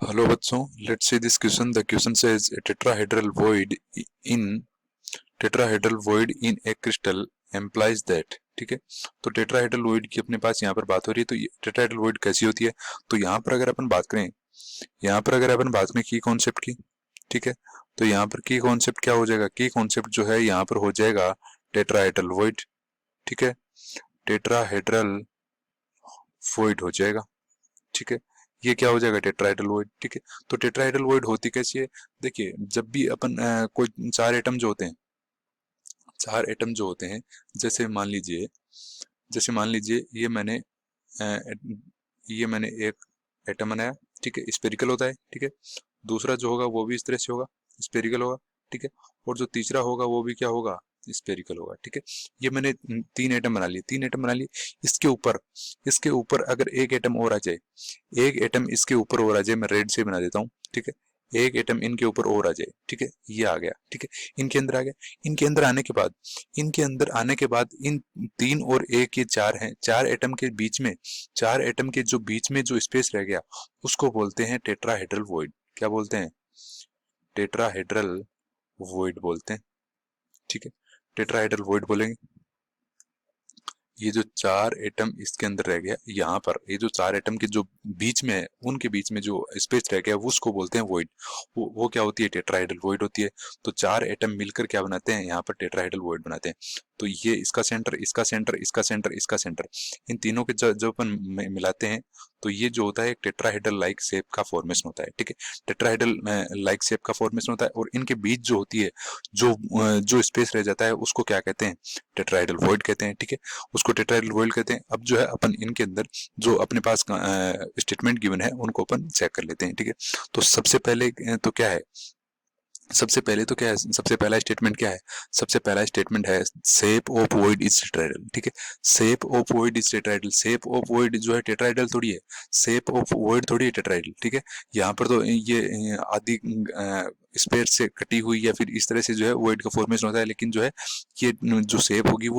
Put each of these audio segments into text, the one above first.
Hello बच्चों, let's see this question. The question says in tetrahedral void in a crystal implies that. ठीक है, तो tetrahedral void की अपने पास यहाँ पर बात हो रही है. तो टेट्राहेड्रल वॉइड कैसी होती है? तो यहाँ पर अगर अपन बात करें, की कॉन्सेप्ट की, ठीक है, तो यहाँ पर की कॉन्सेप्ट क्या हो जाएगा? की कॉन्सेप्ट जो है यहाँ पर हो जाएगा टेट्राहेड्रल वॉइड. ठीक है, टेट्राहेड्रल वॉइड हो जाएगा. ठीक है, ये क्या हो जाएगा? Tetrahedral void. ठीक है, तो टेट्राहेड्रल वॉइड होती कैसी है? देखिए, जब भी अपन कोई चार एटम जो होते हैं, जैसे मान लीजिए अ, ये मैंने एक एटम बनाया. ठीक है, स्फेरिकल होता है. ठीक है, दूसरा जो होगा वो भी इस तरह से होगा, स्फेरिकल होगा. ठीक है, और जो तीसरा होगा वो भी क्या होगा? स्फेरिकल होगा. ठीक है, ये मैंने तीन एटम बना लिए. इसके ऊपर अगर एक एटम और आ जाए, इसके ऊपर और आ जाए, मैं रेड से बना देता हूँ. ठीक है, एक एटम इनके ऊपर और आ जाए. ठीक है, ये आ गया. ठीक है, इनके अंदर आ गया. इनके अंदर आने के बाद इन तीन और एक, ये चार हैं. चार एटम के जो बीच में जो स्पेस रह गया, उसको बोलते हैं टेट्राहेड्रल वॉइड. क्या बोलते हैं? टेट्राहेड्रल वॉइड बोलते हैं. ठीक है, टेट्राहेड्रल वॉइड बोलेंगे. ये जो चार एटम इसके अंदर रह गया, यहाँ पर ये जो चार एटम के जो बीच में है, उनके बीच में जो स्पेस रह गया, वो उसको बोलते हैं वॉइड. वो क्या होती है? टेट्राहेड्रल वॉइड होती है. तो चार एटम मिलकर क्या बनाते हैं? यहाँ पर टेट्राहेड्रल वॉइड बनाते हैं. तो ये इसका सेंटर, इसका सेंटर, इसका सेंटर, इसका सेंटर, इन तीनों के जब अपन मिलाते हैं, तो ये जो होता है एक टेट्राहेड्रल लाइक शेप का फॉर्मेशन होता है. ठीक है, टेट्राहेड्रल लाइक शेप का फॉर्मेशन होता है, और इनके बीच जो होती है, जो स्पेस रह जाता है, उसको क्या कहते हैं? टेट्राहेड्रल वॉइड कहते हैं. ठीक है, उसको टेट्राहेड्रल वॉइड कहते हैं. अब जो है अपन इनके अंदर जो अपने पास स्टेटमेंट गिवन है, उनको अपन चेक कर लेते हैं. ठीक है, तो सबसे पहले तो क्या है? सबसे पहला स्टेटमेंट क्या है? सबसे पहला स्टेटमेंट है shape of void is tetrahedral. ठीक है, shape of void is tetrahedral. Shape of void जो है टेट्राहेड्रल थोड़ी है, शेप ऑफ वॉइड थोड़ी है टेट्राहेड्रल. ठीक है, यहाँ पर तो ये आदि स्पेयर से कटी हुई या फिर इस तरह से जो है वॉइड का फॉर्मेशन होता है, लेकिन जो है ये जो शेप होगी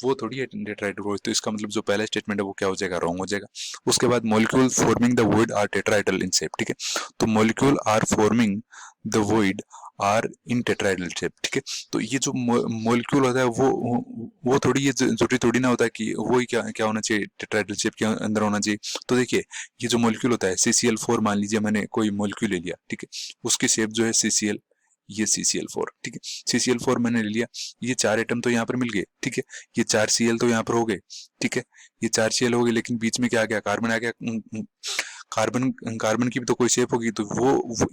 वो थोड़ी है टेट्राहेड्रल वॉइड. तो इसका मतलब जो पहला स्टेटमेंट है वो क्या हो जाएगा? रॉन्ग हो जाएगा. उसके बाद molecule forming the void are tetrahedral in shape. ठीक है, तो molecule are forming the void are in tetrahedral shape. ठीक है, तो ये जो मॉलिक्यूल होता है वो थोड़ी, ये जरूरी थोड़ी ना होता है कि वो ही क्या होना चाहिए? टेट्राहेड्रल शेप के अंदर होना चाहिए. तो देखिए, ये जो मॉलिक्यूल होता है CCl4, मान लीजिए मैंने कोई मॉलिक्यूल ले लिया. ठीक है, उसकी शेप जो है CCl, ये CCl4. ठीक है, CCl4 मैंने ले लिया. ये चार एटम तो यहाँ पर मिल गए. ठीक है, ये चार Cl तो यहाँ पर हो गए. ठीक है, ये चार Cl हो गए, लेकिन बीच में क्या आ गया? कार्बन आ गया. कार्बन की भी तो कोई शेप होगी. तो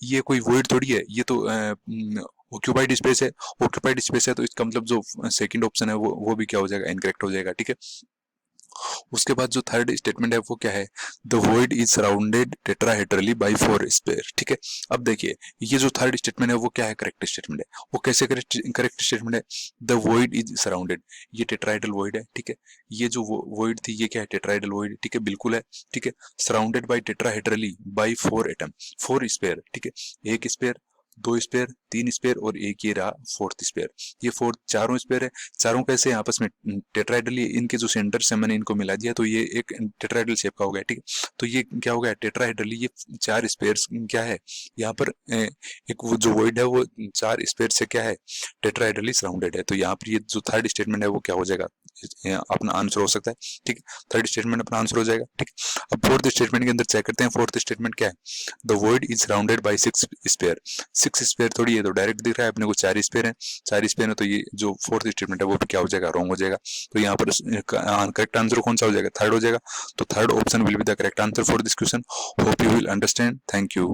ये कोई वॉइड थोड़ी है, ये तो ऑक्यूपाइड स्पेस है. तो इसका मतलब जो सेकंड ऑप्शन है वो भी क्या हो जाएगा? इनकरेक्ट हो जाएगा. ठीक है, उसके बाद जो थर्ड स्टेटमेंट है वो क्या है? The void is surrounded tetrahedrally by 4 sphere. ठीक है, अब देखिए, ये जो थर्ड स्टेटमेंट है वो क्या है? करेक्ट स्टेटमेंट है. वो कैसे करेक्ट स्टेटमेंट है? द वॉइड इज सराउंडेड, ये टेट्राहेड्रल वॉइड है. ठीक है, ये जो वॉइड थी ये क्या है? Tetrahedral void. ठीक है, बिल्कुल है. ठीक है, surrounded by tetrahedrally by 4 atom, 4 sphere. ठीक है, एक स्पेयर, दो स्पेयर, तीन स्पेयर, और एक ये रहा फोर्थ स्पेयर. ये फोर्थ चारों स्पेयर है. चारों कैसे? आपस में टेट्राहेड्रल, इनके जो सेंटर से मैंने इनको मिला दिया, तो ये एक टेट्राहेड्रल शेप का हो गया. ठीक है, तो ये क्या हो गया? टेट्राहेड्रली. ये चार स्पेयर क्या है यहाँ पर? एक वो जो वॉइड है वो चार स्पेयर से क्या है? टेट्राहेड्रली सराउंडेड है. तो यहाँ पर ये जो थर्ड स्टेटमेंट है वो क्या हो जाएगा? अपना आंसर हो सकता है. ठीक है, थर्ड स्टेटमेंट अपना आंसर हो जाएगा. ठीक, अब फोर्थ स्टेटमेंट के अंदर चेक करते हैं. फोर्थ स्टेटमेंट क्या है? The void is surrounded by 6 sphere. 6 sphere थोड़ी है, तो डायरेक्ट दिख रहा है अपने को 4 स्पेयर है. 4 स्पेयर है, तो ये जो फोर्थ स्टेटमेंट है वो भी क्या हो जाएगा? रॉन्ग हो जाएगा. तो यहाँ पर करेक्ट आंसर कौन सा हो जाएगा? थर्ड हो जाएगा. तो third option will be the correct answer for this question. Hope you will understand. Thank you.